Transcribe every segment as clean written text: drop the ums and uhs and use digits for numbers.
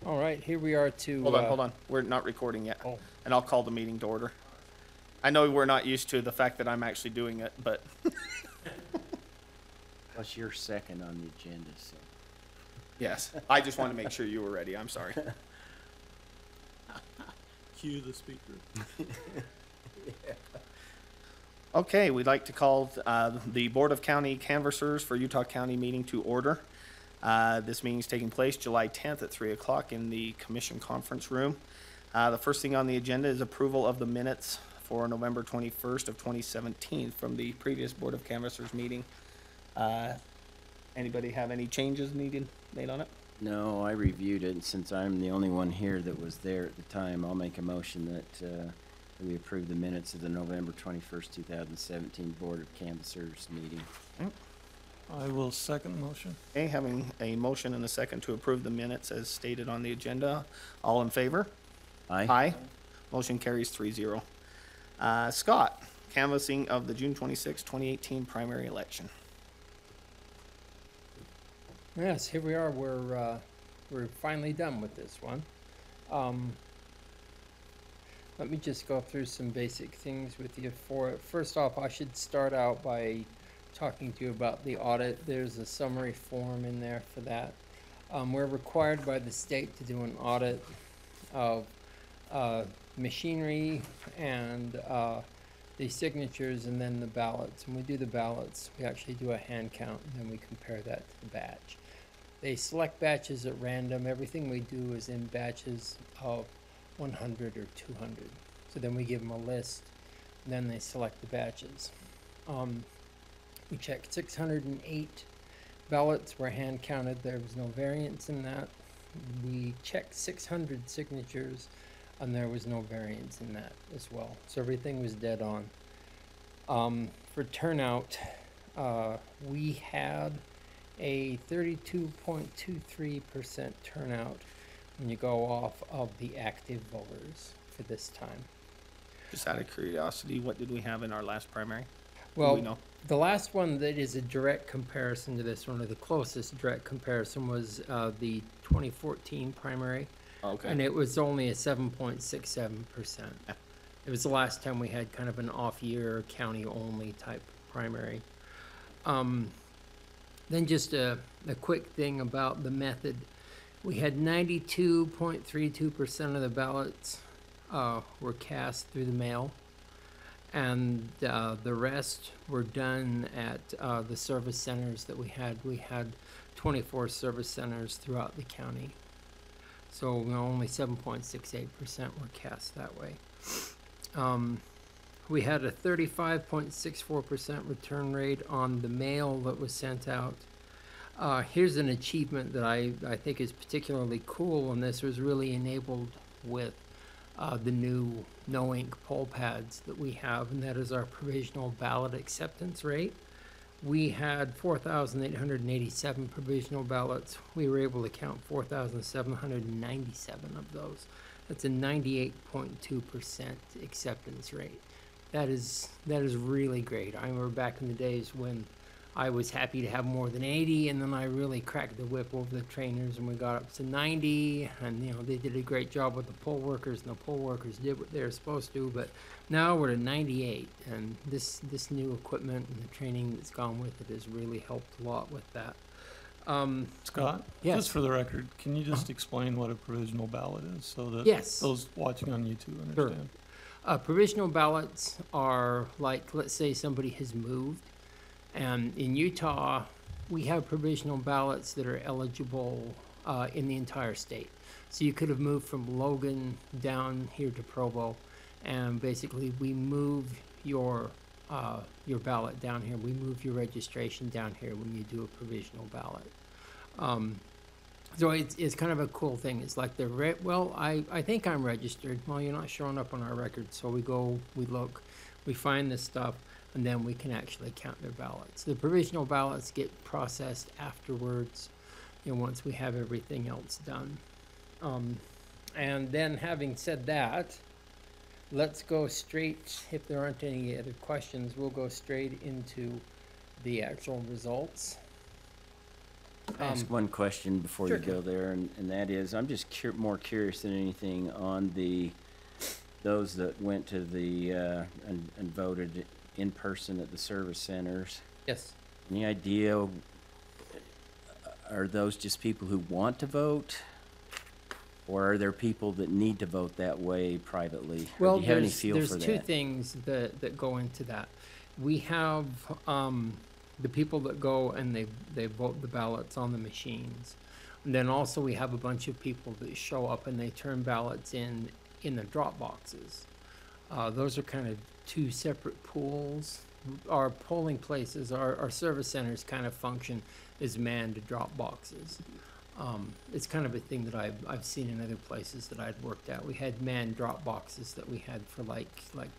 All right, here we are to. Hold on. We're not recording yet. Oh. And I'll call the meeting to order. I know we're not used to the fact that I'm actually doing it, but Plus, you're second on the agenda, so. yes, I just wanted to make sure you were ready. I'm sorry. Cue the speaker. Okay, we'd like to call the Board of County Canvassers for Utah County meeting to order. This meeting is taking place July 10th at 3 o'clock in the Commission Conference Room. The first thing on the agenda is approval of the minutes for November 21st of 2017 from the previous Board of Canvassers meeting. Anybody have any changes made on it? No, I reviewed it, and since I'm the only one here that was there at the time, I'll make a motion that we approve the minutes of the November 21st, 2017 Board of Canvassers meeting. I will second the motion. Okay, having a motion and a second to approve the minutes as stated on the agenda. All in favor? Aye? Aye. Motion carries 3-0. Scott, canvassing of the June 26, 2018 primary election. Yes, here we are. We're finally done with this one. Let me just go through some basic things with you. First off, I should start out by talking to you about the audit. There's a summary form in there for that. We're required by the state to do an audit of machinery and the signatures and then the ballots. When we do the ballots, we actually do a hand count and then we compare that to the batch. They select batches at random. Everything we do is in batches of 100 or 200. So then we give them a list, and then they select the batches. We checked 608 ballots were hand counted. There was no variance in that. We checked 600 signatures, and there was no variance in that as well. So everything was dead on. For turnout, we had a 32.23% turnout when you go off of the active voters for this time. Just out of curiosity, what did we have in our last primary? Do Well, we know? the last one that is a direct comparison to this one, or the closest direct comparison, was the 2014 primary, Okay. and it was only a 7.67%. Yeah. It was the last time we had kind of an off-year, county-only type primary. Then just a quick thing about the method. We had 92.32% of the ballots were cast through the mail, and the rest were done at the service centers that we had. We had 24 service centers throughout the county. So only 7.68% were cast that way. We had a 35.64% return rate on the mail that was sent out. Here's an achievement that I think is particularly cool, and this was really enabled with the new no-ink poll pads that we have, and that is our provisional ballot acceptance rate. We had 4,887 provisional ballots. We were able to count 4,797 of those. That's a 98.2% acceptance rate. That is really great. I remember back in the days when I was happy to have more than 80, and then I really cracked the whip over the trainers, and we got up to 90, and they did a great job with the poll workers, and the poll workers did what they were supposed to. But now we're at 98, and this new equipment and the training that's gone with it has really helped a lot with that. Scott? Yes. Just for the record, can you just explain what a provisional ballot is so that Yes. those watching on YouTube Sure. understand? Provisional ballots are like, let's say somebody has moved, and in Utah, we have provisional ballots that are eligible in the entire state. So you could have moved from Logan down here to Provo, and basically we move your ballot down here. We move your registration down here when you do a provisional ballot. So it's kind of a cool thing. It's like I think I'm registered. Well, you're not showing up on our record. So we go, we look, we find this stuff, and then we can actually count their ballots. The provisional ballots get processed afterwards, once we have everything else done. And then having said that, let's go straight, if there aren't any other questions, we'll go straight into the actual results. Ask one question before you sure. go there, and that is, I'm just more curious than anything on those that went to the, and voted in person at the service centers. Yes. Any idea, are those just people who want to vote? Or are there people that need to vote that way privately? Or Well, do you have any there's, feel for there's two that? things that go into that. We have, the people that go and they vote the ballots on the machines. And then also we have a bunch of people that show up and they turn ballots in the drop boxes. Those are kind of two separate pools. Our polling places, our service centers kind of function as manned drop boxes. It's kind of a thing that I've seen in other places that I'd worked at. We had manned drop boxes that we had for like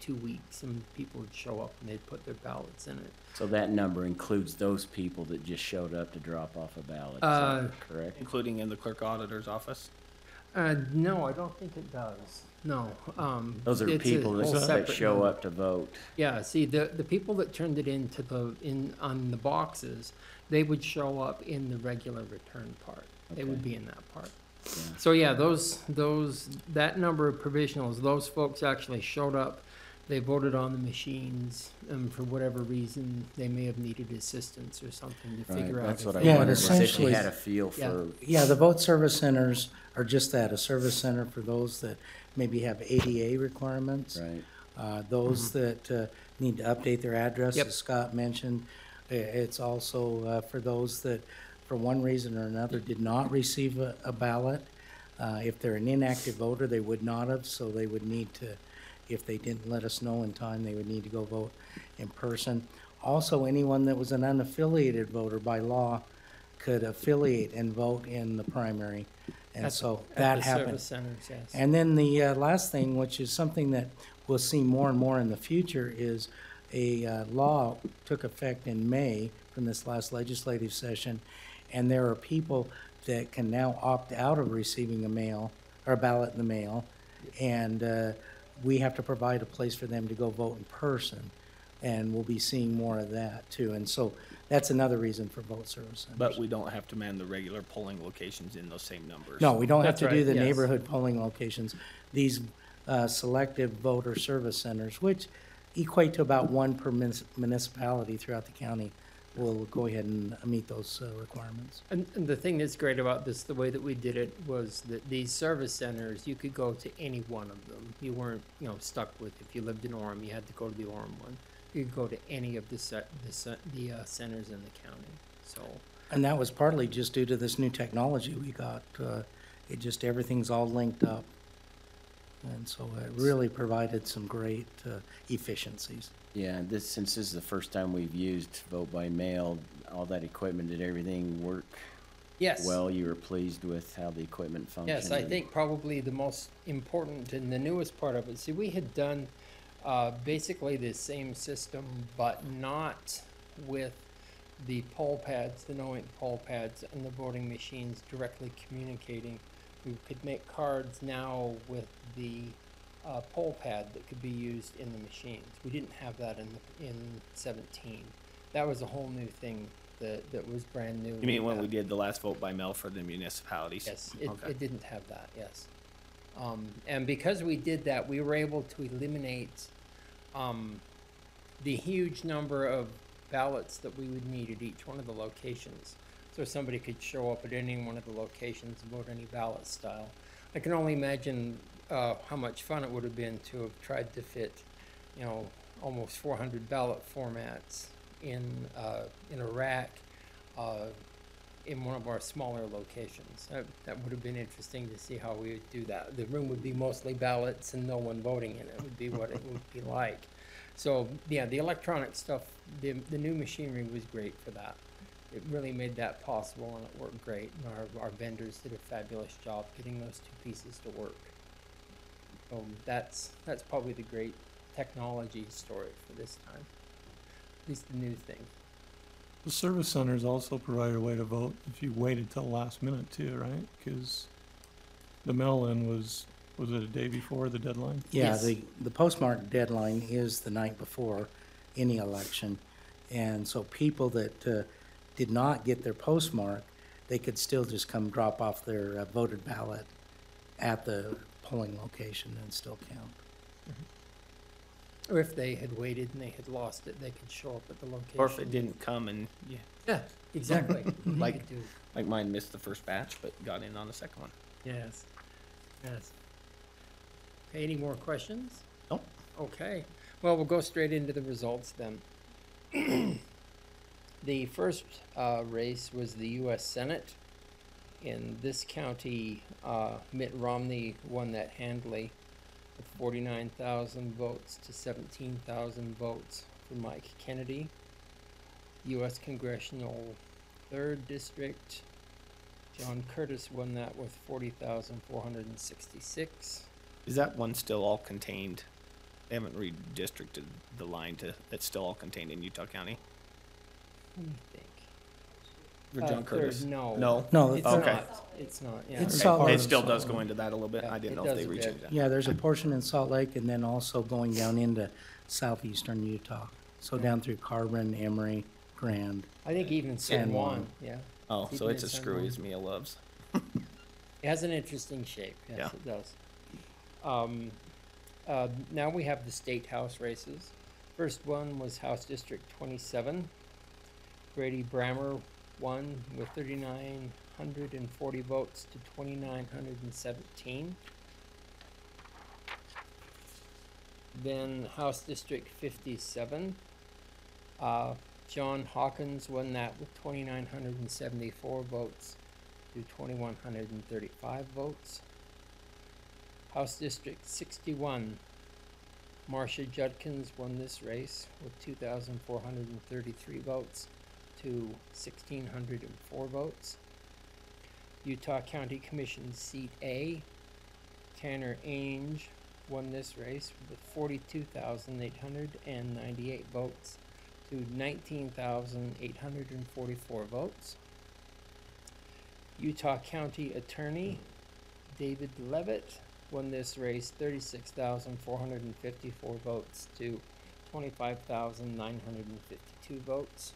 2 weeks, and people would show up and they'd put their ballots in it. So that number includes those people that just showed up to drop off a ballot, is Uh, that correct? Including in the clerk auditor's office? No, I don't think it does. No. Those are it's a people whole that separate show number. up to vote. Yeah, see, the people that turned it on the boxes, they would show up in the regular return part. They would Okay. be in that part. Yeah. So yeah, that number of provisionals, those folks actually showed up. They voted on the machines, and for whatever reason, they may have needed assistance or something to Right, figure out. that's if what I they Yeah, wondered, it was if you essentially- had a feel Yeah. for, Yeah, the vote service centers are just that, a service center for those that maybe have ADA requirements. right? Those that need to update their address, Yep. as Scott mentioned. It's also for those that, for one reason or another, did not receive a ballot. If they're an inactive voter, they would not have, so they would need to, if they didn't let us know in time, they would need to go vote in person. Also, anyone that was an unaffiliated voter by law could affiliate and vote in the primary. And At- so at that the happened. service centers, yes. And then the last thing, which is something that we'll see more and more in the future, is a law took effect in May from this last legislative session, and there are people that can now opt out of receiving a mail, or a ballot in the mail, and we have to provide a place for them to go vote in person, and we'll be seeing more of that too. And so that's another reason for vote service centers. But we don't have to man the regular polling locations in those same numbers. No, we don't have That's to do right, the yes. neighborhood polling locations. These selective voter service centers, which equate to about one per municipality throughout the county, will go ahead and meet those requirements. And the thing that's great about this, the way that we did it, was that these service centers, you could go to any one of them. You weren't, stuck with, if you lived in Orem, you had to go to the Orem one. You could go to any of the centers in the county, so. And that was partly just due to this new technology we got. Everything's all linked up. And so it really provided some great efficiencies. Yeah, since this is the first time we've used vote by mail, all that equipment, did everything work Yes. well? You were pleased with how the equipment functioned? Yes, I think probably the most important and the newest part of it, see, we had done basically the same system, but not with the poll pads, the no-ink poll pads and the voting machines directly communicating. We could make cards now with the poll pad that could be used in the machines. We didn't have that in 17. That was a whole new thing that was brand new. You mean when we did the last vote by mail for the municipalities? Yes, Okay. it didn't have that, yes. And because we did that, we were able to eliminate the huge number of ballots that we would need at each one of the locations. So somebody could show up at any one of the locations and vote any ballot style. I can only imagine how much fun it would have been to have tried to fit, almost 400 ballot formats in a rack in one of our smaller locations. That would have been interesting to see how we would do that. The room would be mostly ballots and no one voting in it, would be what it would be like. So, yeah, the electronic stuff, the new machinery was great for that. It really made that possible, and it worked great. And our vendors did a fabulous job getting those two pieces to work. So that's probably the great technology story for this time, at least the new thing. The service centers also provide a way to vote if you waited till the last minute too, right? Because the mail-in was it a day before the deadline? Yeah, Yes. the postmark deadline is the night before any election. And so people that did not get their postmark they could still just come drop off their voted ballot at the polling location and still count. Or if they had waited and they had lost it, they could show up at the location. Or if it didn't come and, yeah, Yeah, exactly. They Like- could do- like mine missed the first batch, but got in on the second one. Yes, yes. Okay, any more questions? Nope. Okay, well, we'll go straight into the results then. The first race was the U.S. Senate. In this county, Mitt Romney won that handily with 49,000 votes to 17,000 votes for Mike Kennedy. U.S. Congressional 3rd District, John Curtis won that with 40,466. Is that one still all contained? They haven't redistricted the line to, it's still all contained in Utah County? Let me think. For John Third, Curtis? no. No? No, It's Okay. not, it's not, yeah. It's Okay. Salt It Lake. still does go into that a little bit? Yeah, I didn't it know if does they a bit. rechanged that. Yeah, there's a portion in Salt Lake and then also going down into southeastern Utah. So down through Carbon, Emery, Grand. I think even San San Juan, Juan. yeah. Oh, so Even it's in as San screwy Juan. as Mia loves. It has an interesting shape, yes, Yeah. it does. Now we have the state house races. First one was House District 27. Grady Brammer won with 3,940 votes to 2,917. Then House District 57. John Hawkins won that with 2,974 votes to 2,135 votes. House District 61. Marcia Judkins won this race with 2,433 votes to 1,604 votes. Utah County Commission Seat A. Tanner Ainge won this race with 42,898 votes to 19,844 votes. Utah County Attorney David Levitt won this race 36,454 votes to 25,952 votes.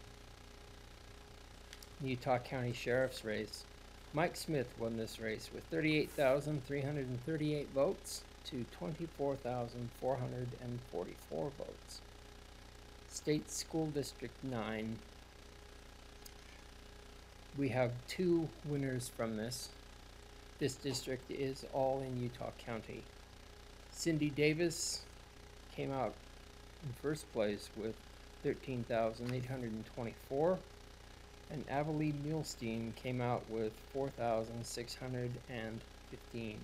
Utah County Sheriff's race. Mike Smith won this race with 38,338 votes to 24,444 votes. State School District 9. We have two winners from this. This district is all in Utah County. Cindy Davis came out in first place with 13,824, and Avalee Muhlstein came out with 4,615.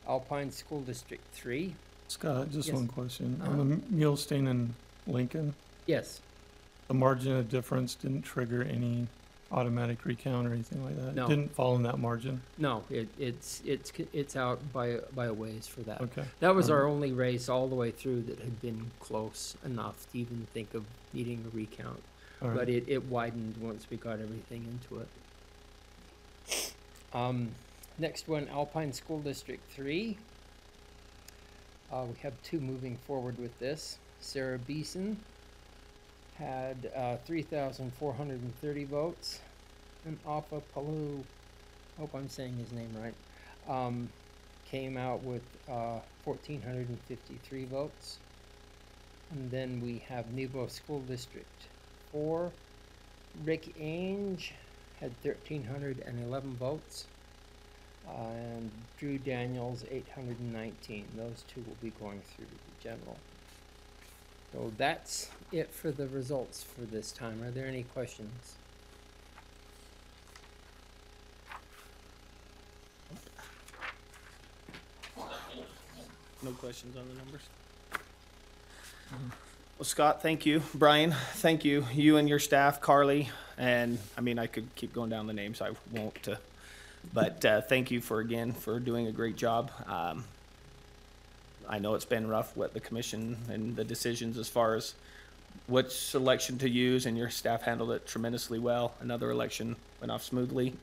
Alpine School District 3. Scott, just Yes. one question. Uh-huh. On the Mulestein and Lincoln, Yes. the margin of difference didn't trigger any automatic recount or anything like that? No. It didn't fall in that margin? No, it's out by a ways for that. Okay. That was our Alright. only race all the way through that had been close enough to even think of needing a recount. All right. But it widened once we got everything into it. Next one, Alpine School District 3. We have two moving forward with this. Sarah Beeson had 3,430 votes. And Alpha Palu, hope I'm saying his name right, came out with 1,453 votes. And then we have Nebo School District 4. Rick Ainge had 1,311 votes. And Drew Daniels, 819. Those two will be going through the general. So that's it for the results for this time. Are there any questions? No questions on the numbers? Well, Scott, thank you. Brian, thank you. You and your staff, Carly, and, I mean, I could keep going down the names, I won't, but thank you for doing a great job. I know it's been rough, what the commission and the decisions as far as which selection to use, and your staff handled it tremendously well. Another election went off smoothly.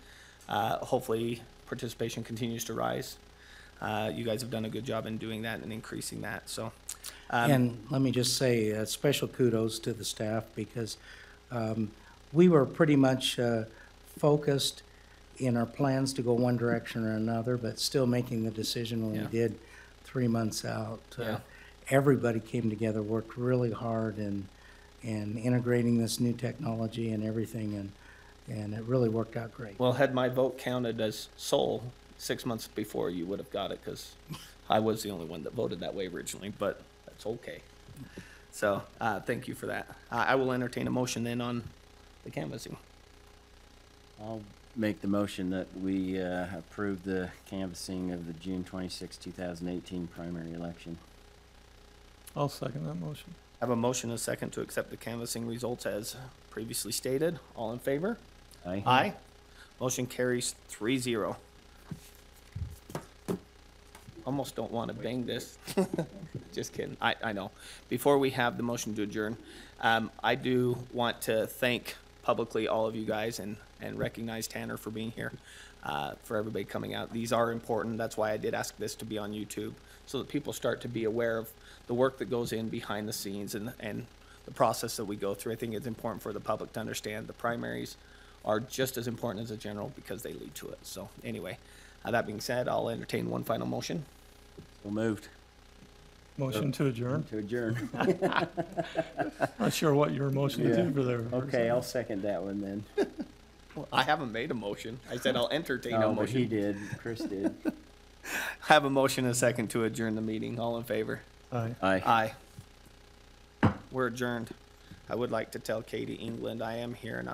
Hopefully, participation continues to rise. You guys have done a good job in doing that and increasing that, so. And let me just say, special kudos to the staff because we were pretty much focused in our plans to go one direction or another, but still making the decision when Yeah. we did 3 months out. Yeah. Everybody came together, worked really hard in integrating this new technology and everything, and it really worked out great. Well, had my vote counted as sole 6 months before, you would have got it, because I was the only one that voted that way originally, but that's okay. So, thank you for that. I will entertain a motion then on the canvassing. I'll make the motion that we approve the canvassing of the June 26, 2018 primary election. I'll second that motion. I have a motion and a second to accept the canvassing results as previously stated. All in favor? Aye? Aye. Motion carries 3-0. Almost don't want to bang this. Just kidding. I know. Before we have the motion to adjourn, I do want to thank publicly all of you guys and recognize Tanner for being here, for everybody coming out. These are important. That's why I did ask this to be on YouTube, so that people start to be aware of the work that goes in behind the scenes and the process that we go through. I think it's important for the public to understand the primaries are just as important as the general because they lead to it. So anyway, that being said, I'll entertain one final motion. So moved. Motion to adjourn. To adjourn. Not sure what your motion Yeah. to for there. for a Okay, second. I'll second that one then. Well, I haven't made a motion. I said I'll entertain a Oh, but he motion. did. Chris did. Have a motion and a second to adjourn the meeting. All in favor? Aye. Aye. Aye. We're adjourned. I would like to tell Katie England I am here and